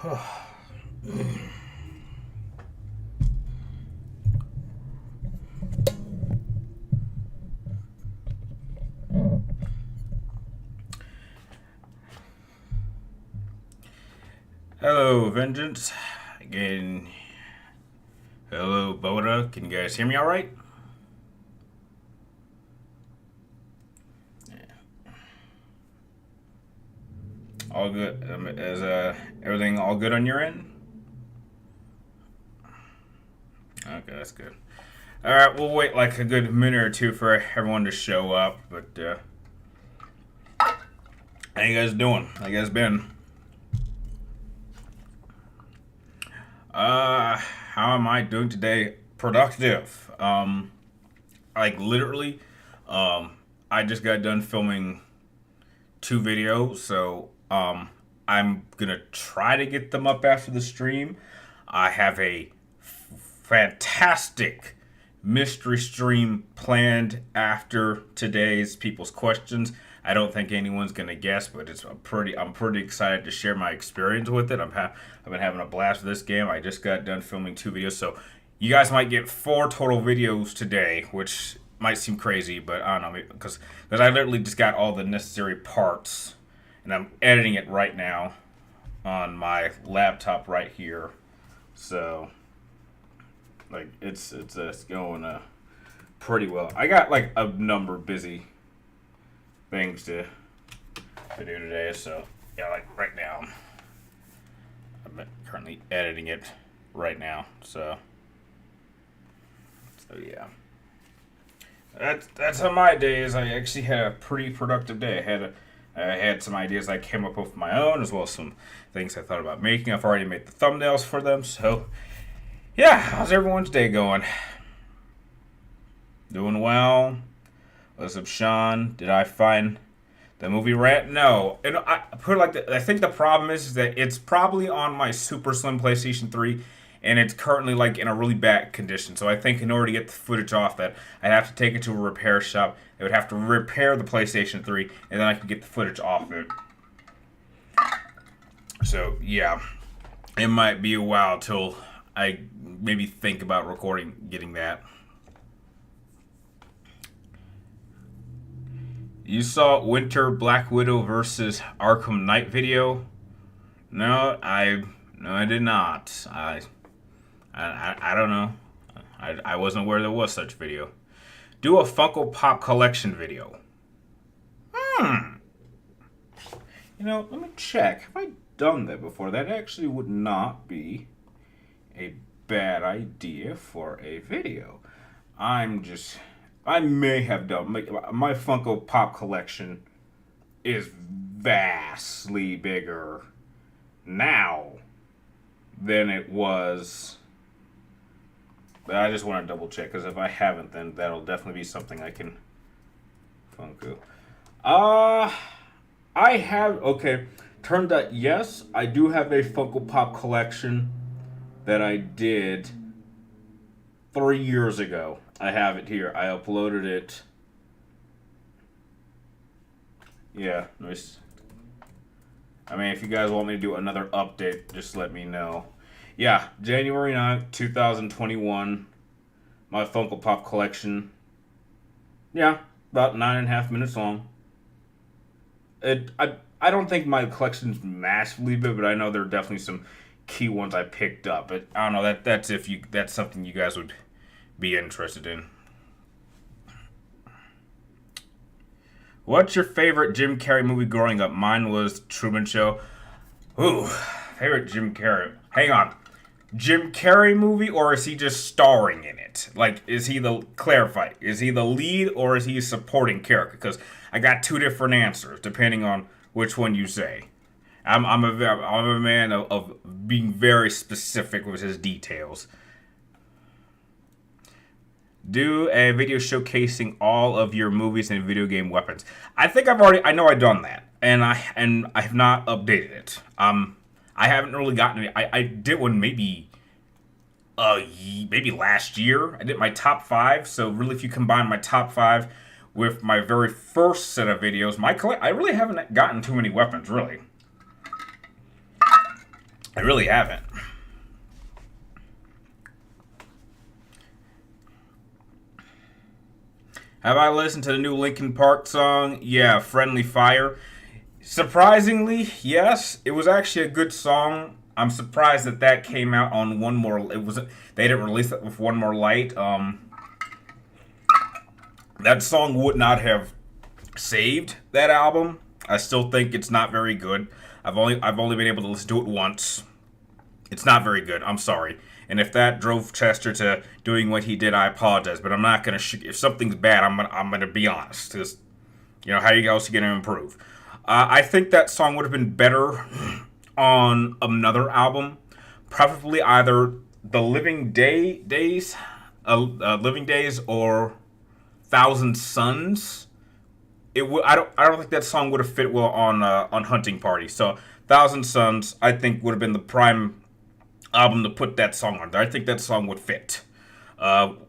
Hello, Vengeance. Again, hello, Boda. Can you guys hear me all right? All good. Is everything all good on your end? Okay, that's good. All right, we'll wait like a good minute or two for everyone to show up. But how you guys doing? How you guys been? How am I doing today? Productive. Like literally, I just got done filming two videos, so I'm gonna try to get them up after the stream. I have a fantastic mystery stream planned after today's people's questions. I don't think anyone's gonna guess, but I'm pretty excited to share my experience with it. I've been having a blast with this game. I just got done filming two videos, so you guys might get four total videos today, which might seem crazy, but I don't know, because I literally just got all the necessary parts, and I'm editing it right now on my laptop right here. So, like, it's going pretty well. I got like a number of busy things to do today, so yeah, like right now, I'm currently editing it right now. So yeah. That's how my day is. I actually had a pretty productive day. I had some ideas I came up with my own, as well as some things I thought about making. I've already made the thumbnails for them. So, yeah, how's everyone's day going? Doing well? What's up, Sean? Did I find the movie Rat? No. And I put it like that. I think the problem is that it's probably on my super slim PlayStation 3, and it's currently like in a really bad condition. So I think in order to get the footage off that, I'd have to take it to a repair shop. They would have to repair the PlayStation 3, and then I could get the footage off it. So yeah, it might be a while till I maybe think about getting that. You saw Winter Black Widow versus Arkham Knight video? No, I did not. I don't know. I wasn't aware there was such video. Do a Funko Pop collection video. Let me check. Have I done that before? That actually would not be a bad idea for a video. I may have done. My Funko Pop collection is vastly bigger now than it was. But I just want to double check, because if I haven't, then that'll definitely be something I can Funko. I have, okay. Turned out, yes, I do have a Funko Pop collection that I did 3 years ago. I have it here. I uploaded it. Yeah, nice. I mean, if you guys want me to do another update, just let me know. Yeah, January 9th, 2021. My Funko Pop collection. Yeah, about 9.5 minutes long. I don't think my collection's massively big, but I know there are definitely some key ones I picked up. But I don't know, that's something you guys would be interested in. What's your favorite Jim Carrey movie growing up? Mine was Truman Show. Ooh, favorite Jim Carrey. Hang on. Jim Carrey movie, or is he just starring in it? Like, is he the lead, or is he a supporting character? Because I got two different answers depending on which one you say. I'm a man of being very specific with his details. Do a video showcasing all of your movies and video game weapons. I think I know I've done that, and I have not updated it. I haven't really gotten it. I did one maybe last year. I did my top 5. So really, if you combine my top 5 with my very first set of videos, I really haven't gotten too many weapons, really. I really haven't. Have I listened to the new Linkin Park song? Yeah, Friendly Fire. Surprisingly, yes, it was actually a good song. I'm surprised that that came out on One More. It was they didn't release it with One More Light. That song would not have saved that album. I still think it's not very good. I've only been able to listen to it once. It's not very good. I'm sorry. And if that drove Chester to doing what he did, I apologize. But I'm not gonna. If something's bad, I'm gonna be honest. Because how you else gonna improve? I think that song would have been better on another album, probably either the Living Days, or Thousand Suns. It would. I don't think that song would have fit well on Hunting Party. So Thousand Suns, I think, would have been the prime album to put that song on there. I think that song would fit.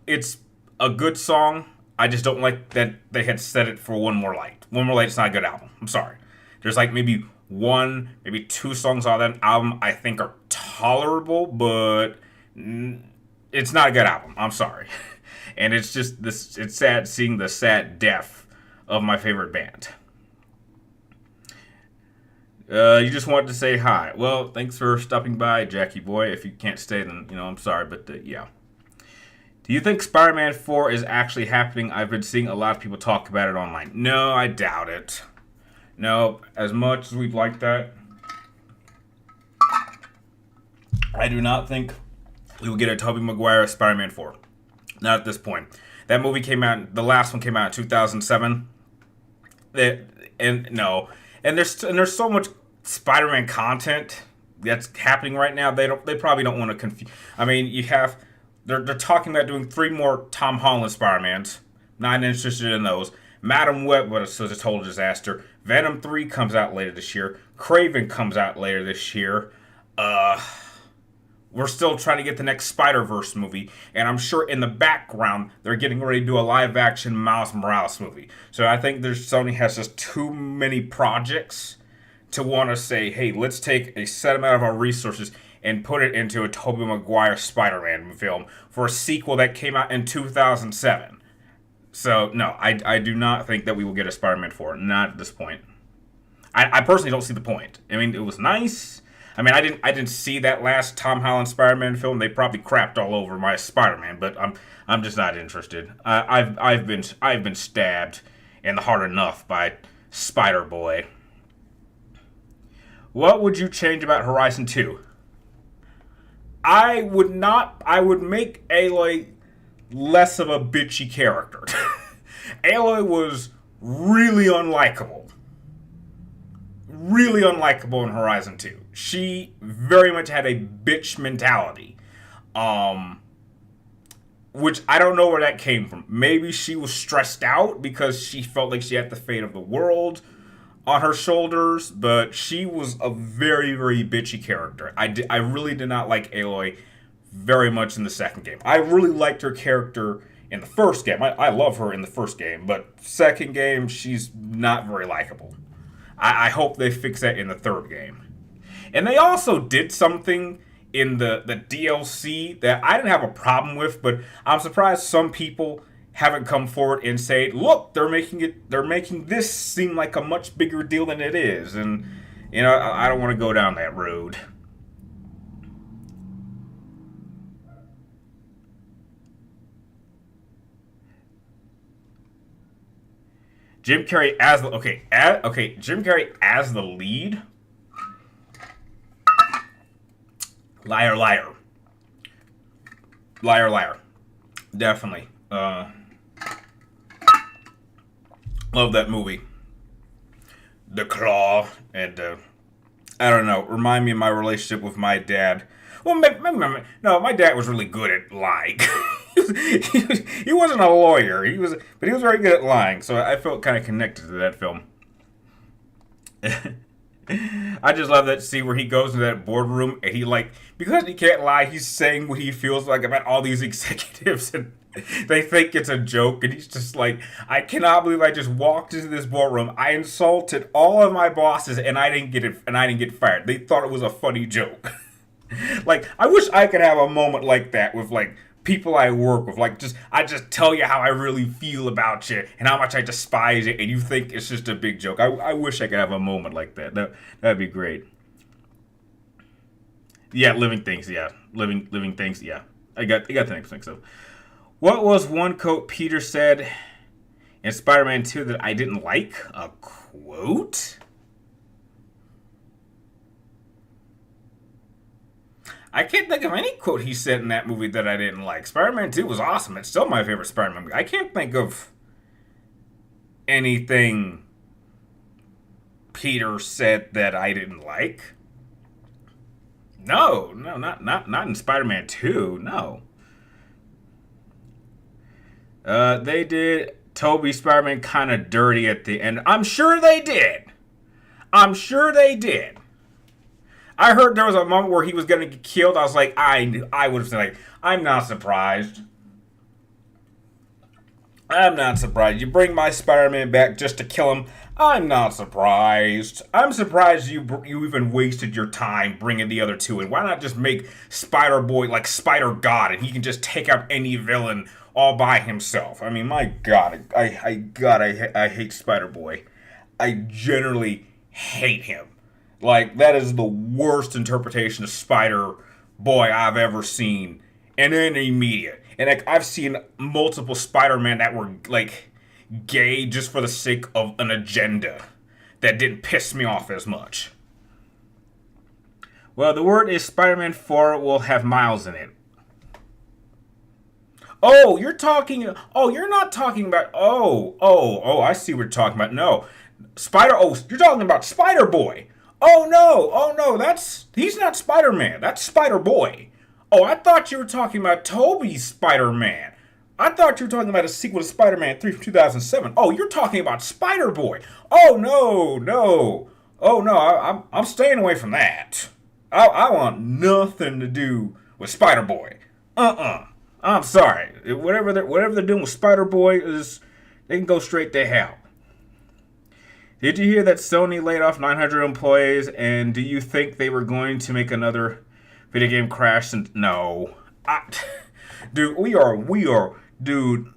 It's a good song. I just don't like that they had set it for One More Light. One More Light is not a good album. I'm sorry. There's like maybe one, maybe two songs on that album I think are tolerable, but it's not a good album. I'm sorry. And it's just this. It's sad seeing the sad death of my favorite band. You just wanted to say hi. Well, thanks for stopping by, Jackie Boy. If you can't stay, then I'm sorry, but yeah. Do you think Spider-Man 4 is actually happening? I've been seeing a lot of people talk about it online. No, I doubt it. No, as much as we'd like that, I do not think we will get a Tobey Maguire Spider-Man 4. Not at this point. That movie came out. The last one came out in 2007. And there's so much Spider-Man content that's happening right now. They probably don't want to confuse. I mean, they're talking about doing 3 more Tom Holland Spider-Mans. Not interested in those. Madam Web was a total disaster. Venom 3 comes out later this year. Craven comes out later this year. We're still trying to get the next Spider-Verse movie, and I'm sure in the background they're getting ready to do a live-action Miles Morales movie. So I think Sony has just too many projects to want to say, hey, let's take a set amount of our resources and put it into a Tobey Maguire Spider-Man film for a sequel that came out in 2007. So, no, I do not think that we will get a Spider-Man 4. Not at this point. I personally don't see the point. I mean, it was nice. I mean, I didn't see that last Tom Holland Spider-Man film. They probably crapped all over my Spider-Man, but I'm just not interested. I've been stabbed in the heart enough by Spider-Boy. What would you change about Horizon 2? I would make Aloy less of a bitchy character. Aloy was really unlikable. Really unlikable in Horizon 2. She very much had a bitch mentality. Which I don't know where that came from. Maybe she was stressed out because she felt like she had the fate of the world on her shoulders, but she was a very, very bitchy character. I really did not like Aloy very much in the second game. I really liked her character in the first game. I love her in the first game, but second game, she's not very likable. I hope they fix that in the third game. And they also did something in the DLC that I didn't have a problem with, but I'm surprised some people haven't come forward and say, look, they're making this seem like a much bigger deal than it is. And I don't want to go down that road. Jim Carrey as the Jim Carrey as the lead. Liar, liar, liar, liar. Definitely. Love that movie. The Claw and I don't know. Remind me of my relationship with my dad. Well, no, my dad was really good at lying. He wasn't a lawyer. But he was very good at lying. So I felt kind of connected to that film. I just love that scene where he goes into that boardroom and because he can't lie, he's saying what he feels like about all these executives, and they think it's a joke, and he's just like, I cannot believe I just walked into this boardroom. I insulted all of my bosses, and I didn't get fired. They thought it was a funny joke. Like, I wish I could have a moment like that with like people I work with. Like, I just tell you how I really feel about you and how much I despise it, and you think it's just a big joke. I wish I could have a moment like that. That'd be great. Yeah, living things. Yeah, living things. Yeah, I got the next thing. So, what was one quote Peter said in Spider-Man 2 that I didn't like? A quote? I can't think of any quote he said in that movie that I didn't like. Spider-Man 2 was awesome. It's still my favorite Spider-Man movie. I can't think of anything Peter said that I didn't like. No, not in Spider-Man 2. No. They did Toby Spider-Man kind of dirty at the end. I'm sure they did. I'm sure they did. I heard there was a moment where he was going to get killed. I was like, I would have said, like, I'm not surprised. I'm not surprised. You bring my Spider-Man back just to kill him. I'm not surprised. I'm surprised you even wasted your time bringing the other two in. Why not just make Spider-Boy like Spider-God and he can just take out any villain all by himself? I mean, my God. I hate Spider-Boy. I generally hate him. Like, that is the worst interpretation of Spider-Boy I've ever seen in any media. And like, I've seen multiple Spider-Man that were like gay just for the sake of an agenda that didn't piss me off as much. Well, the word is Spider-Man 4 will have Miles in it. Oh, you're not talking about, I see what you're talking about. No. You're talking about Spider-Boy. Oh no, he's not Spider-Man. That's Spider-Boy. Oh, I thought you were talking about Tobey's Spider-Man. I thought you were talking about a sequel to Spider-Man 3 from 2007. Oh, you're talking about Spider-Boy. Oh, no. Oh, no, I'm staying away from that. I want nothing to do with Spider-Boy. I'm sorry. Whatever they're doing with Spider-Boy is, they can go straight to hell. Did you hear that Sony laid off 900 employees, and do you think they were going to make another video game crash? And no. Dude,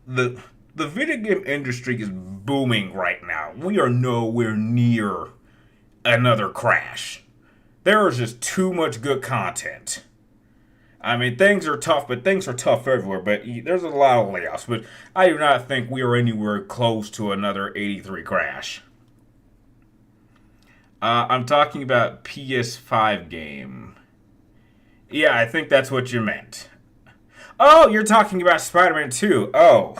the video game industry is booming right now. We are nowhere near another crash. There is just too much good content. I mean, things are tough, but things are tough everywhere. But there's a lot of layoffs. But I do not think we are anywhere close to another 83 crash. I'm talking about PS5 game. Yeah, I think that's what you meant. Oh, you're talking about Spider-Man 2. Oh.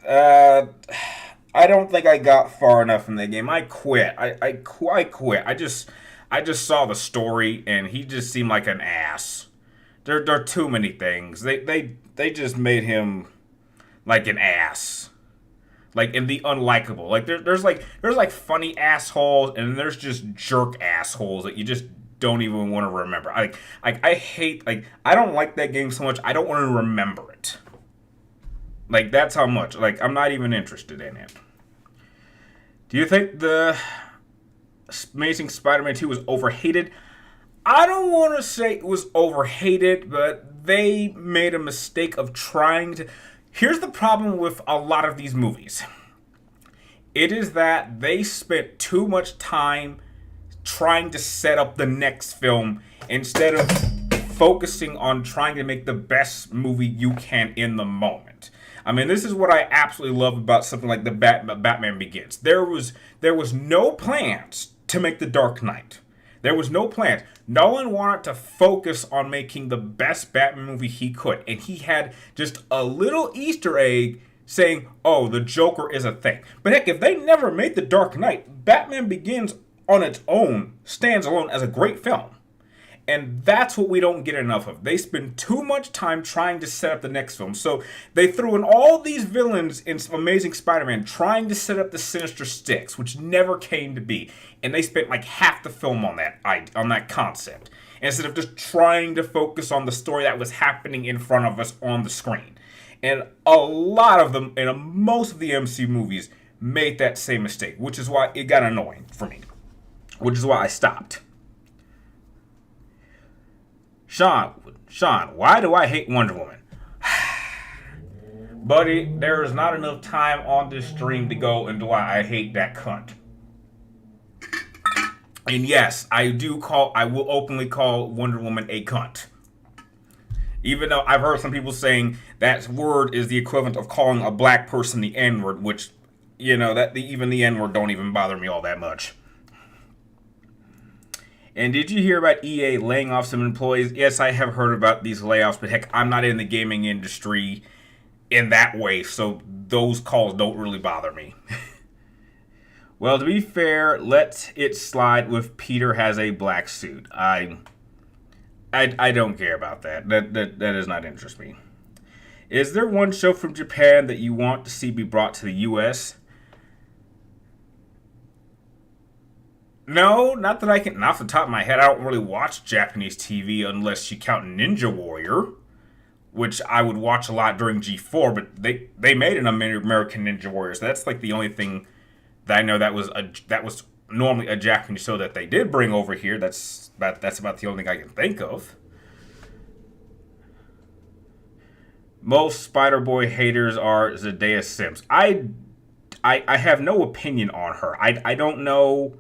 I don't think I got far enough in the game. I quit. I quit. I just saw the story, and he just seemed like an ass. There are too many things. They just made him like an ass. Like, in the unlikable. Like, there's funny assholes, and there's just jerk assholes that you just don't even want to remember. I hate, like, I don't like that game so much, I don't want to remember it. Like, that's how much. Like, I'm not even interested in it. Do you think the Amazing Spider-Man 2 was overhated? I don't want to say it was overhated, but they made a mistake of trying to... Here's the problem with a lot of these movies. It is that they spent too much time trying to set up the next film instead of focusing on trying to make the best movie you can in the moment. I mean, this is what I absolutely love about something like the Batman Begins. There was no plans to make The Dark Knight. There was no plans. Nolan wanted to focus on making the best Batman movie he could. And he had just a little Easter egg saying, oh, the Joker is a thing. But heck, if they never made The Dark Knight, Batman Begins on its own stands alone as a great film. And that's what we don't get enough of. They spend too much time trying to set up the next film. So they threw in all these villains in Amazing Spider-Man trying to set up the Sinister Six, which never came to be. And they spent like half the film on that concept, instead of just trying to focus on the story that was happening in front of us on the screen. And a lot of them, and most of the MC movies, made that same mistake, which is why it got annoying for me. Which is why I stopped. Sean, why do I hate Wonder Woman? Buddy, there is not enough time on this stream to go into why I hate that cunt. And yes, I will openly call Wonder Woman a cunt. Even though I've heard some people saying that word is the equivalent of calling a black person the N-word, which, even the N-word don't even bother me all that much. And did you hear about EA laying off some employees? Yes, I have heard about these layoffs, but heck, I'm not in the gaming industry in that way, so those calls don't really bother me. Well, to be fair, let it slide with Peter has a black suit. I don't care about that. That does not interest me. Is there one show from Japan that you want to see be brought to the U.S.? No, not that I can. Not off the top of my head, I don't really watch Japanese TV unless you count Ninja Warrior, which I would watch a lot during G4. But they made an American Ninja Warrior, so that's like the only thing that I know that was normally a Japanese show that they did bring over here. That's about the only thing I can think of. Most Spider-Boy haters are Zendaya Sims. I have no opinion on her. I don't know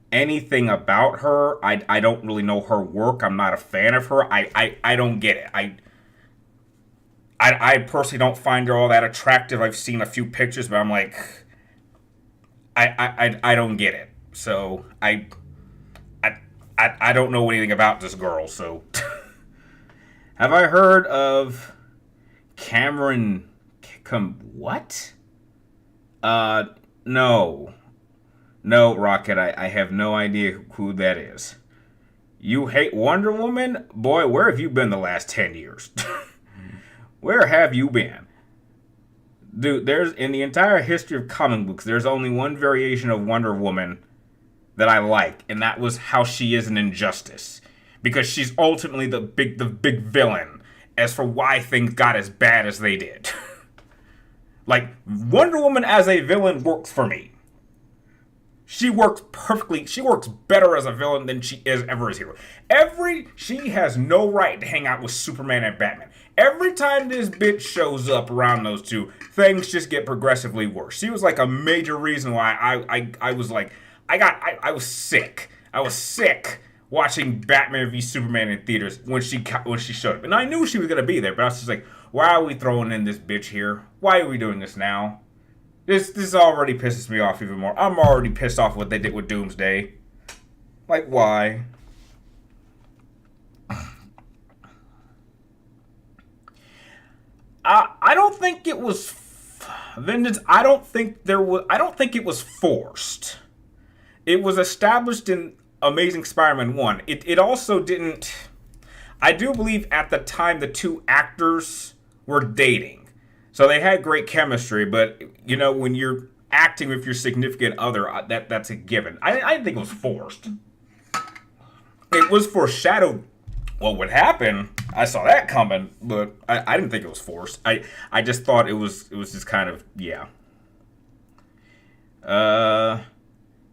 anything about her. I don't really know her work. I'm not a fan of her. I don't get it. I personally don't find her all that attractive. I've seen a few pictures, but I'm like, I don't get it. So I don't know anything about this girl. So have I heard of Cameron? What? No. No, Rocket, I have no idea who that is. You hate Wonder Woman? Boy, where have you been the last 10 years? Where have you been? Dude, there's in the entire history of comic books, there's only one variation of Wonder Woman that I like, and that was how she is an Injustice. Because she's ultimately the big villain as for why things got as bad as they did. Like, Wonder Woman as a villain works for me. She works perfectly. She works better as a villain than she is ever as a hero. She has no right to hang out with Superman and Batman. Every time this bitch shows up around those two, things just get progressively worse. She was like a major reason why I was like, I was sick. I was sick watching Batman v Superman in theaters when she showed up. And I knew she was going to be there, but I was just like, why are we throwing in this bitch here? Why are we doing this now? This already pisses me off even more. I'm already pissed off what they did with Doomsday. Like, why? I don't think it was Vengeance. I don't think it was forced. It was established in Amazing Spider-Man 1. It also didn't. I do believe at the time the two actors were dating. So they had great chemistry, but, when you're acting with your significant other, that's a given. I didn't think it was forced. It was foreshadowed what would happen. I saw that coming, but I didn't think it was forced. I just thought it was just kind of, yeah.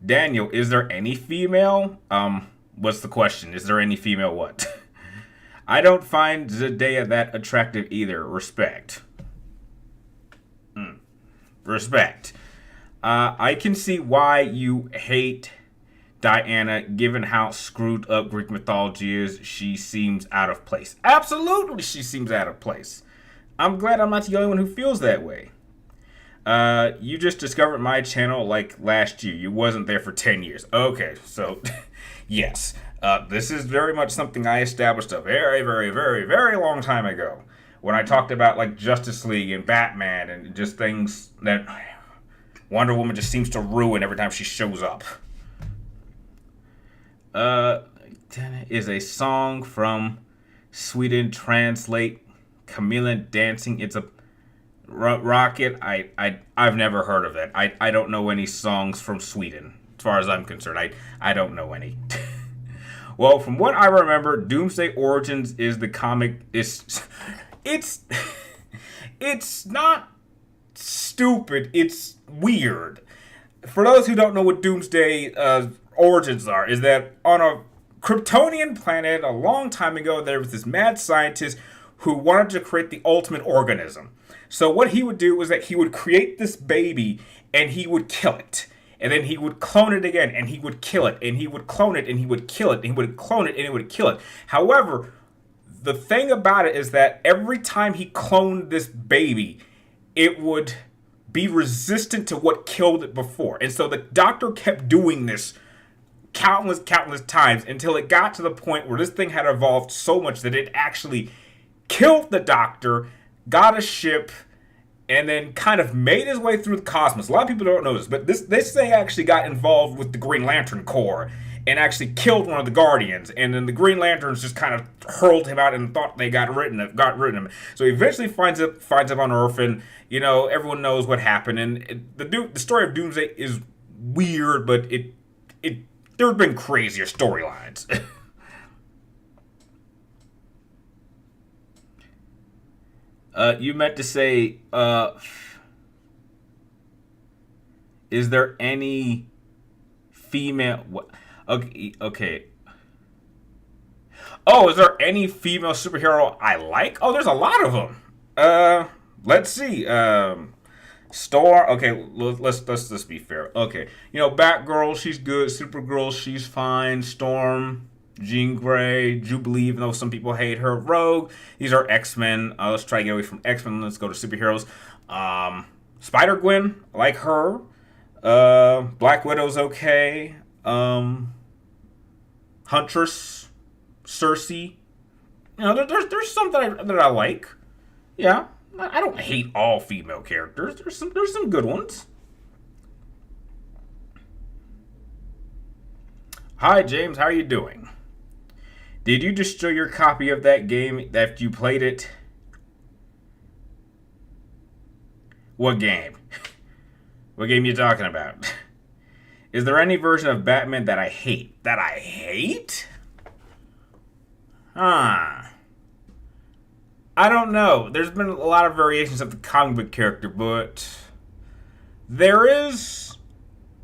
Daniel, is there any female? What's the question? Is there any female what? I don't find Zendaya that attractive either. Respect. Respect. I can see why you hate Diana, given how screwed up Greek mythology is. She seems out of place. Absolutely, she seems out of place. I'm glad I'm not the only one who feels that way. You just discovered my channel like last year. You wasn't there for 10 years. Okay, so yes. This is very much something I established a very, very, very, very long time ago. When I talked about like Justice League and Batman and just things that Wonder Woman just seems to ruin every time she shows up. Is a song from Sweden translate Camilla dancing? It's a Rocket. I've never heard of that. I don't know any songs from Sweden as far as I'm concerned. I don't know any. Well, from what I remember, Doomsday Origins is the comic It's not stupid. It's weird. For those who don't know what Doomsday Origins are, is that on a Kryptonian planet, a long time ago, there was this mad scientist who wanted to create the ultimate organism. So what he would do was that he would create this baby and he would kill it. And then he would clone it again and he would kill it. And he would clone it and he would kill it. And he would clone it and he would kill it. However, the thing about it is that every time he cloned this baby, it would be resistant to what killed it before. And so the doctor kept doing this countless times until it got to the point where this thing had evolved so much that it actually killed the doctor, got a ship, and then kind of made his way through the cosmos. A lot of people don't know this, but this thing actually got involved with the Green Lantern Corps and actually killed one of the Guardians. And then the Green Lanterns just kind of hurled him out and thought they got rid of him. So he eventually finds up on Earth, and everyone knows what happened. And the story of Doomsday is weird, but it there have been crazier storylines. You meant to say, is there any female? Okay. Oh, is there any female superhero I like? Oh, there's a lot of them. Let's see. Storm. Okay, let's just be fair. Okay, Batgirl, she's good. Supergirl, she's fine. Storm, Jean Grey, Jubilee, even though some people hate her. Rogue. These are X-Men. Let's try to get away from X-Men. Let's go to superheroes. Spider-Gwen, I like her. Black Widow's okay. Huntress, Cersei. There's some that I like. Yeah, I don't hate all female characters. There's some good ones. Hi James, how are you doing? Did you destroy your copy of that game after you played it? What game? What game are you talking about? Is there any version of Batman that I hate? That I hate? I don't know. There's been a lot of variations of the comic book character, but there is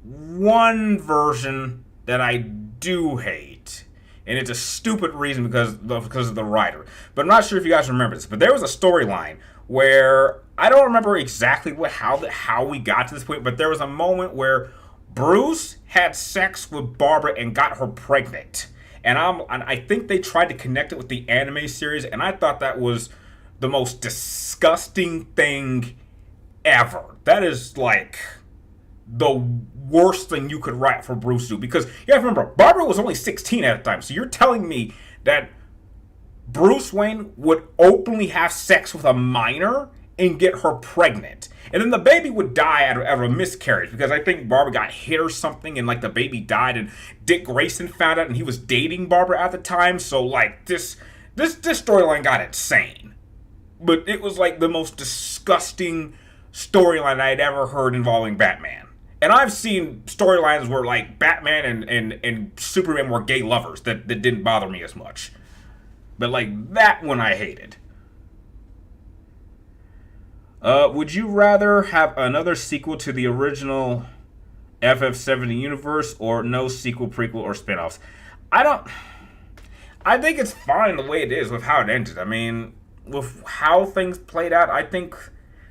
one version that I do hate. And it's a stupid reason because of the writer. But I'm not sure if you guys remember this. But there was a storyline where I don't remember exactly how we got to this point, but there was a moment where Bruce had sex with Barbara and got her pregnant. And I think they tried to connect it with the anime series, and I thought that was the most disgusting thing ever. That is like the worst thing you could write for Bruce to do. Because you have to remember, Barbara was only 16 at the time. So you're telling me that Bruce Wayne would openly have sex with a minor and get her pregnant. And then the baby would die out of a miscarriage because I think Barbara got hit or something and like the baby died, and Dick Grayson found out and he was dating Barbara at the time. So like this storyline got insane. But it was like the most disgusting storyline I had ever heard involving Batman. And I've seen storylines where like Batman and Superman were gay lovers that didn't bother me as much. But like that one I hated. Would you rather have another sequel to the original FF70 universe or no sequel, prequel, or spin-offs? I think it's fine the way it is with how it ended. I mean, with how things played out, I think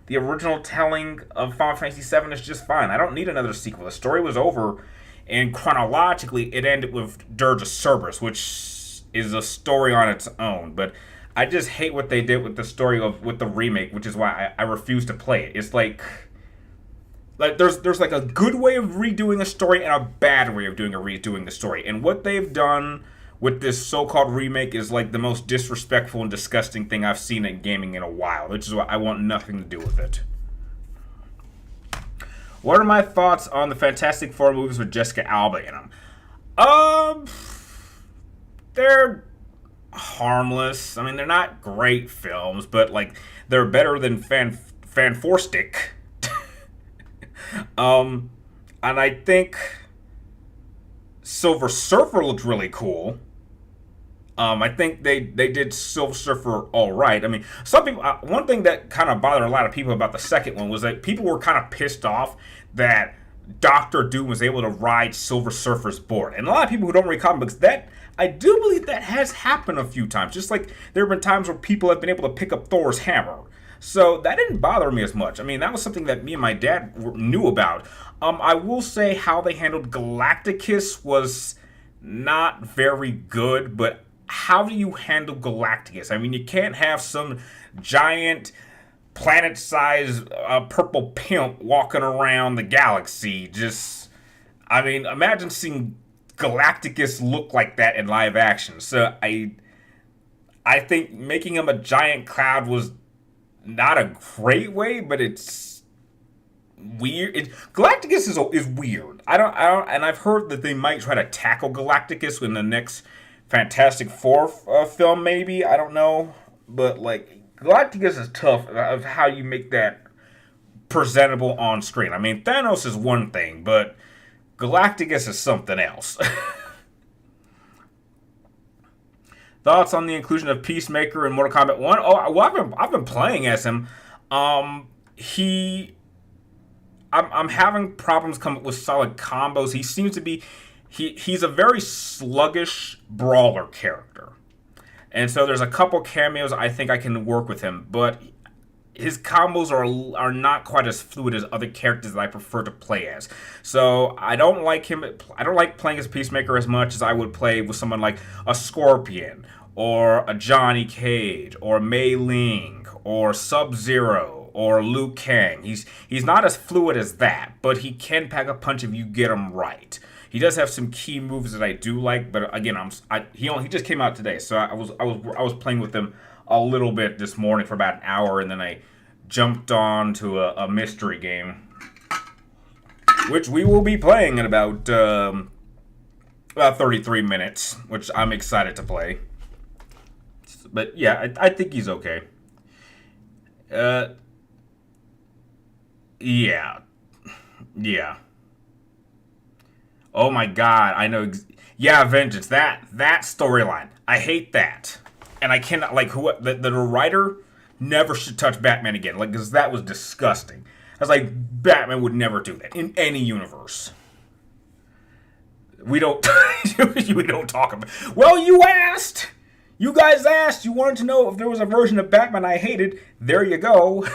the original telling of Final Fantasy VII is just fine. I don't need another sequel. The story was over, and chronologically, it ended with Dirge of Cerberus, which is a story on its own. But I just hate what they did with the story with the remake, which is why I refuse to play it. It's like there's like a good way of redoing a story and a bad way of redoing the story. And what they've done with this so-called remake is like the most disrespectful and disgusting thing I've seen in gaming in a while, which is why I want nothing to do with it. What are my thoughts on the Fantastic Four movies with Jessica Alba in them? They're harmless. I mean, they're not great films, but like they're better than Fanforstic. And I think Silver Surfer looked really cool. I think they did Silver Surfer all right. I mean, some people. One thing that kind of bothered a lot of people about the second one was that people were kind of pissed off that Doctor Doom was able to ride Silver Surfer's board. And a lot of people who don't read comic books, that I do believe that has happened a few times. Just like there have been times where people have been able to pick up Thor's hammer. So that didn't bother me as much. I mean, that was something that me and my dad knew about. I will say how they handled Galacticus was not very good, but how do you handle Galacticus? I mean, you can't have some giant planet-sized purple pimp walking around the galaxy. Just, I mean, imagine seeing Galacticus look like that in live action. So I think making him a giant cloud was not a great way, but it's weird. Galacticus is weird. I don't, and I've heard that they might try to tackle Galacticus in the next Fantastic Four film, maybe. I don't know, but like Galacticus is tough of how you make that presentable on screen. I mean, Thanos is one thing, but Galacticus is something else. Thoughts on the inclusion of Peacemaker in Mortal Kombat 1? Oh, well, I've been playing as him. I'm having problems coming up with solid combos. He seems to be he's a very sluggish brawler character. And so there's a couple cameos I think I can work with him, but his combos are not quite as fluid as other characters that I prefer to play as. So I don't like him. I don't like playing as Peacemaker as much as I would play with someone like a Scorpion or a Johnny Cage or Mei Ling or Sub-Zero or Liu Kang. He's not as fluid as that, but he can pack a punch if you get him right. He does have some key moves that I do like, but again, he just came out today, so I was playing with him a little bit this morning for about an hour, and then I jumped on to a mystery game, which we will be playing in about 33 minutes, which I'm excited to play. But yeah, I think he's okay. Yeah. Oh my god, I know. Yeah, Vengeance. That storyline. I hate that. And I cannot, like, the writer never should touch Batman again. Like, because that was disgusting. I was like, Batman would never do that in any universe. We don't, we don't talk about. Well, you asked. You guys asked. You wanted to know if there was a version of Batman I hated. There you go.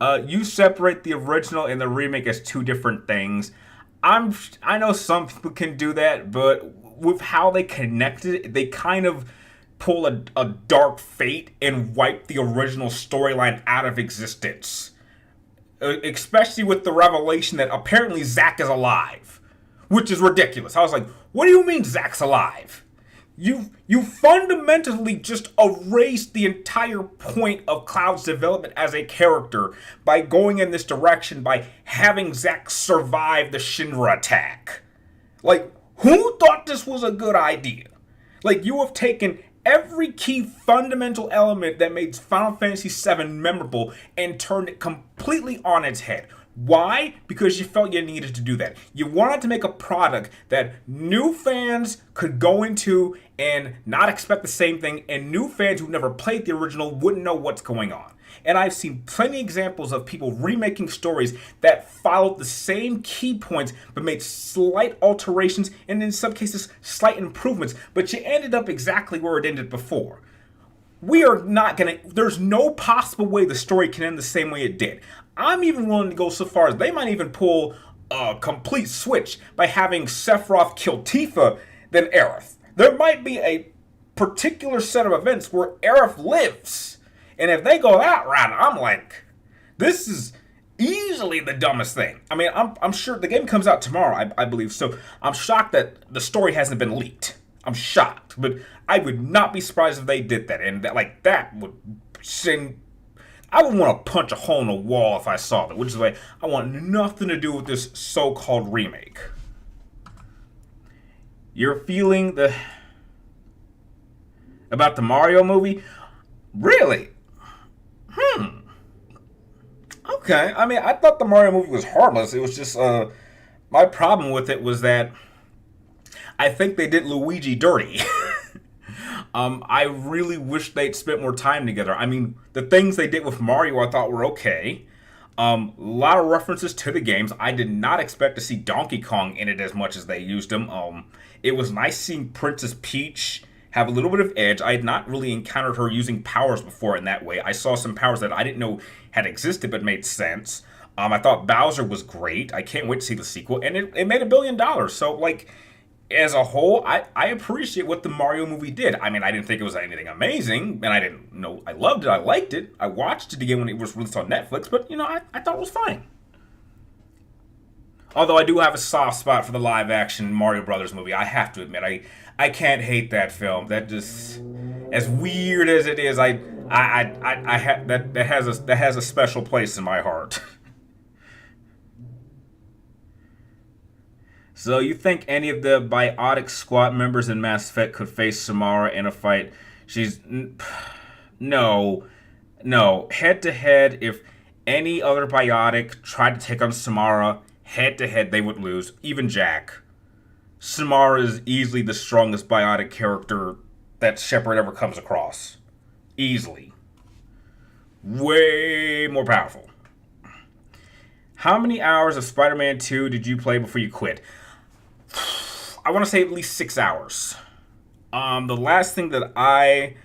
You separate the original and the remake as two different things. I know some people can do that, but with how they connected it, they kind of pull a dark fate and wipe the original storyline out of existence. Especially with the revelation that apparently Zack is alive, which is ridiculous. I was like, what do you mean Zack's alive? You fundamentally just erased the entire point of Cloud's development as a character by going in this direction, by having Zack survive the Shinra attack. Like, who thought this was a good idea? Like, you have taken every key fundamental element that made Final Fantasy VII memorable and turned it completely on its head. Why? Because you felt you needed to do that. You wanted to make a product that new fans could go into and not expect the same thing, and new fans who never played the original wouldn't know what's going on. And I've seen plenty of examples of people remaking stories that followed the same key points but made slight alterations and in some cases slight improvements, but you ended up exactly where it ended before. We are not going to, there's no possible way the story can end the same way it did. I'm even willing to go so far as they might even pull a complete switch by having Sephiroth kill Tifa than Aerith. There might be a particular set of events where Aerith lives. And if they go that route, I'm like, this is easily the dumbest thing. I mean, I'm sure the game comes out tomorrow, I believe. So I'm shocked that the story hasn't been leaked. I'm shocked. But I would not be surprised if they did that. And that would send... I would want to punch a hole in a wall if I saw that, which is why I want nothing to do with this so-called remake. You're feeling about the Mario movie? Really? Okay. I mean, I thought the Mario movie was harmless. It was just, my problem with it was that I think they did Luigi dirty. I really wish they'd spent more time together. I mean, the things they did with Mario I thought were okay. A lot of references to the games. I did not expect to see Donkey Kong in it as much as they used him. It was nice seeing Princess Peach have a little bit of edge. I had not really encountered her using powers before in that way. I saw some powers that I didn't know had existed but made sense. I thought Bowser was great. I can't wait to see the sequel, and it made $1 billion. So like, as a whole, I appreciate what the Mario movie did. I mean, I didn't think it was anything amazing, and I didn't know I loved it. I liked it. I watched it again when it was released on Netflix, but I thought it was fine. Although I do have a soft spot for the live action Mario Brothers movie, I have to admit, I can't hate that film. That just, as weird as it is, that has a special place in my heart. So you think any of the Biotic Squad members in Mass Effect could face Samara in a fight? No, no. Head to head, if any other Biotic tried to take on Samara head to head, they would lose. Even Jack. Samara is easily the strongest Biotic character that Shepard ever comes across. Easily. Way more powerful. How many hours of Spider-Man 2 did you play before you quit? I want to say at least 6 hours. The last thing that I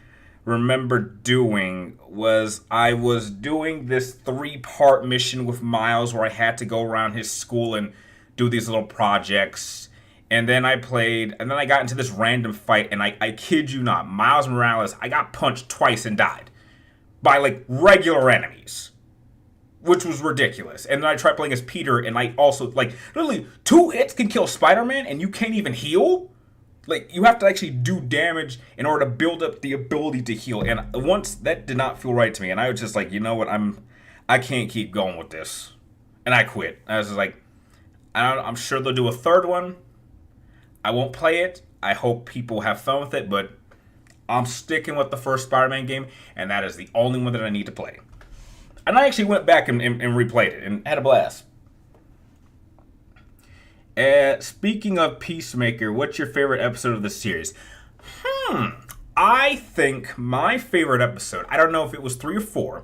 remember doing was I was doing this 3-part mission with Miles where I had to go around his school and do these little projects. And then I got into this random fight, and I kid you not, Miles Morales, I got punched twice and died. By, like, regular enemies. Which was ridiculous. And then I tried playing as Peter, and I also, like, literally, 2 hits can kill Spider-Man, and you can't even heal? Like, you have to actually do damage in order to build up the ability to heal. And once, that did not feel right to me. And I was just like, you know what, I can't keep going with this. And I quit. I was just like, I'm sure they'll do a 3rd one. I won't play it. I hope people have fun with it, but I'm sticking with the first Spider-Man game, and that is the only one that I need to play. And I actually went back and replayed it and had a blast. Speaking of Peacemaker, what's your favorite episode of the series? I think my favorite episode, I don't know if it was 3 or 4,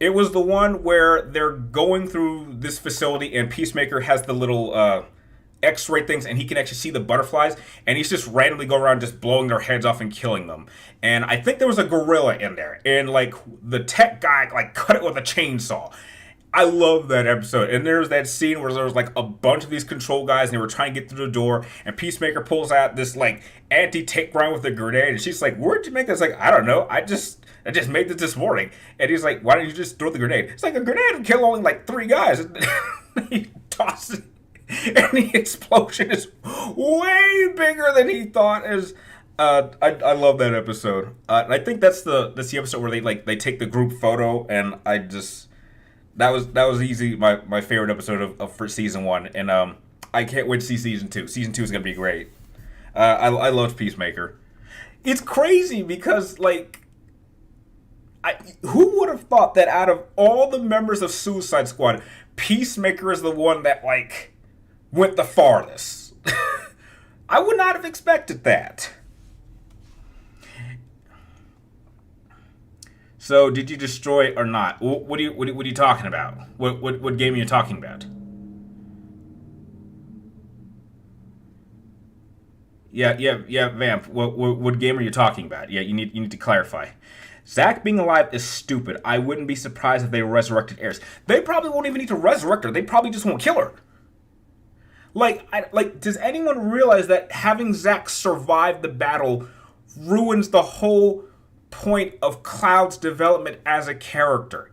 it was the one where they're going through this facility and Peacemaker has the little X-ray things, and he can actually see the butterflies, and he's just randomly going around just blowing their heads off and killing them. And I think there was a gorilla in there, and like the tech guy like cut it with a chainsaw. I love that episode. And there's that scene where there was like a bunch of these control guys, and they were trying to get through the door, and Peacemaker pulls out this like anti-tank round with a grenade, and she's like, "Where'd you make this?" Like, I don't know. I just made this morning. And he's like, "Why don't you just throw the grenade?" It's like, a grenade would kill only like 3 guys. He tosses it. And the explosion is way bigger than he thought. I love that episode. And I think that's the episode where they take the group photo, and that was easy my favorite episode of for season 1. And I can't wait to see season 2. Season 2 is gonna be great. I loved Peacemaker. It's crazy because like, who would have thought that out of all the members of Suicide Squad, Peacemaker is the one that like went the farthest. I would not have expected that. So, did you destroy it or not? What are you talking about? What game are you talking about? Yeah, Vamp. What game are you talking about? Yeah, you need to clarify. Zack being alive is stupid. I wouldn't be surprised if they resurrected Eris. They probably won't even need to resurrect her. They probably just won't kill her. Does anyone realize that having Zack survive the battle ruins the whole point of Cloud's development as a character?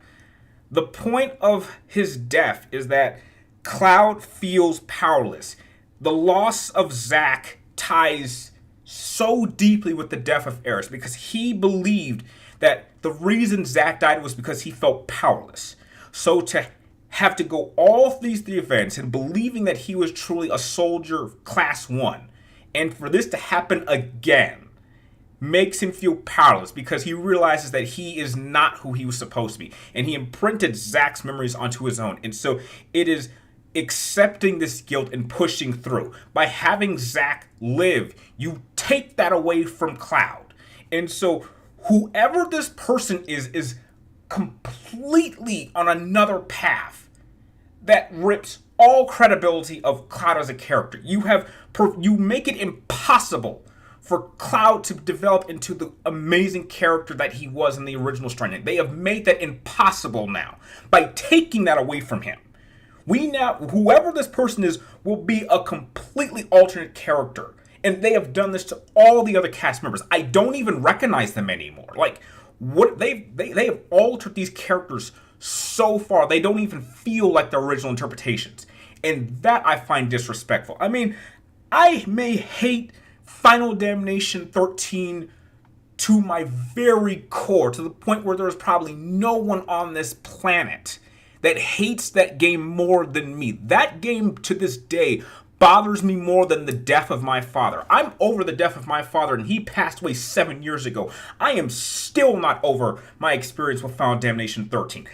The point of his death is that Cloud feels powerless. The loss of Zack ties so deeply with the death of Eris because he believed that the reason Zack died was because he felt powerless. So to have to go all these 3 events and believing that he was truly a soldier of class 1, and for this to happen again makes him feel powerless because he realizes that he is not who he was supposed to be, and he imprinted Zack's memories onto his own. And so it is accepting this guilt and pushing through. By having Zack live, you take that away from Cloud. And so whoever this person is completely on another path. that rips all credibility of Cloud as a character. You make it impossible for Cloud to develop into the amazing character that he was in the original Stranding. They have made that impossible now by taking that away from him. Whoever this person is, will be a completely alternate character. And they have done this to all the other cast members. I don't even recognize them anymore. Like, what they have altered these characters so far, they don't even feel like their original interpretations. And that I find disrespectful. I mean, I may hate Final Damnation 13 to my very core, to the point where there's probably no one on this planet that hates that game more than me. That game, to this day, bothers me more than the death of my father. I'm over the death of my father, and he passed away 7 years ago. I am still not over my experience with Final Damnation 13.